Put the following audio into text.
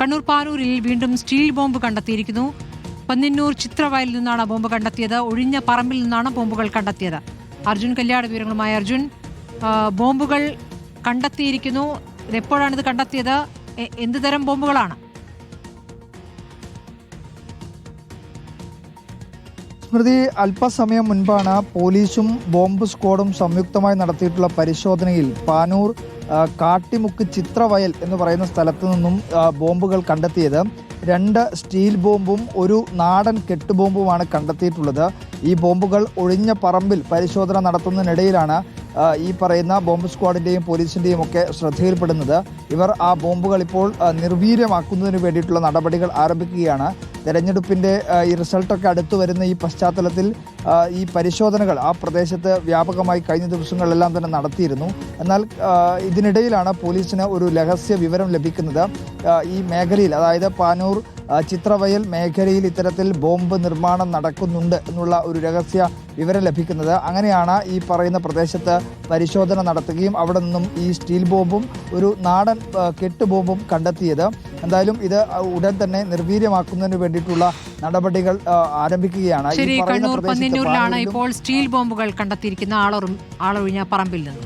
കണ്ണൂർ പാനൂരിൽ വീണ്ടും steel bomb കണ്ടെത്തിയിരിക്കുന്നു. പന്നിന്നൂർ ചിത്രവയലിൽ നിന്നാണ് ബോംബ് കണ്ടെത്തിയത്. ഒഴിഞ്ഞ പറമ്പിൽ നിന്നാണ് ബോംബുകൾ കണ്ടെത്തിയത്. അർജുൻ കല്യാണ വിവരങ്ങളുമായി. അർജുൻ, ബോംബുകൾ കണ്ടെത്തിയിരിക്കുന്നു. എപ്പോഴാണ് ഇത് കണ്ടെത്തിയത്? എന്ത് തരം ബോംബുകളാണ്? സ്മൃതി, അല്പസമയം മുൻപാണ് പോലീസും ബോംബ് സ്ക്വാഡും സംയുക്തമായി നടത്തിയിട്ടുള്ള പരിശോധനയിൽ പാനൂർ കാട്ടിമുക്ക് ചിത്രവയൽ എന്ന് പറയുന്ന സ്ഥലത്ത് നിന്നും ബോംബുകൾ കണ്ടെത്തിയത്. 2 സ്റ്റീൽ ബോംബും ഒരു നാടൻ കെട്ടുബോംബുമാണ് കണ്ടെത്തിയിട്ടുള്ളത്. ഈ ബോംബുകൾ ഒഴിഞ്ഞ പറമ്പിൽ പരിശോധന നടത്തുന്നതിനിടയിലാണ് ഈ പറയുന്ന ബോംബ് സ്ക്വാഡിൻ്റെയും പോലീസിൻ്റെയും ഒക്കെ ശ്രദ്ധയിൽപ്പെടുന്നത്. ഇവർ ആ ബോംബുകൾ ഇപ്പോൾ നിർവീര്യമാക്കുന്നതിന് വേണ്ടിയിട്ടുള്ള നടപടികൾ ആരംഭിക്കുകയാണ്. തെരഞ്ഞെടുപ്പിൻ്റെ ഈ റിസൾട്ടൊക്കെ അടുത്തു വരുന്ന ഈ പശ്ചാത്തലത്തിൽ ഈ പരിശോധനകൾ ആ പ്രദേശത്ത് വ്യാപകമായി കഴിഞ്ഞ ദിവസങ്ങളിലെല്ലാം തന്നെ നടത്തിയിരുന്നു. എന്നാൽ ഇതിനിടയിലാണ് പോലീസിന് ഒരു രഹസ്യ വിവരം ലഭിക്കുന്നത്. ഈ മേഖലയിൽ, അതായത് പാനൂർ ചിത്രവയൽ മേഖലയിൽ ഇത്തരത്തിൽ ബോംബ് നിർമ്മാണം നടക്കുന്നുണ്ട് എന്നുള്ള ഒരു രഹസ്യ വിവരം ലഭിക്കുന്നത്. അങ്ങനെയാണ് ഈ പറയുന്ന പ്രദേശത്ത് പരിശോധന നടത്തുകയും അവിടെ നിന്നും ഈ സ്റ്റീൽ ബോംബും ഒരു നാടൻ കെട്ട് ബോംബും കണ്ടെത്തിയത്. എന്തായാലും ഇത് ഉടൻ തന്നെ നിർവീര്യമാക്കുന്നതിന് വേണ്ടിയിട്ടുള്ള നടപടികൾ ആരംഭിക്കുകയാണ്. കണ്ണൂർ പന്നിന്നൂരിലാണ് ഇപ്പോൾ സ്റ്റീൽ ബോംബുകൾ കണ്ടെത്തിയിരിക്കുന്ന ആളൊഴിഞ്ഞ പറമ്പിൽ നിന്ന്.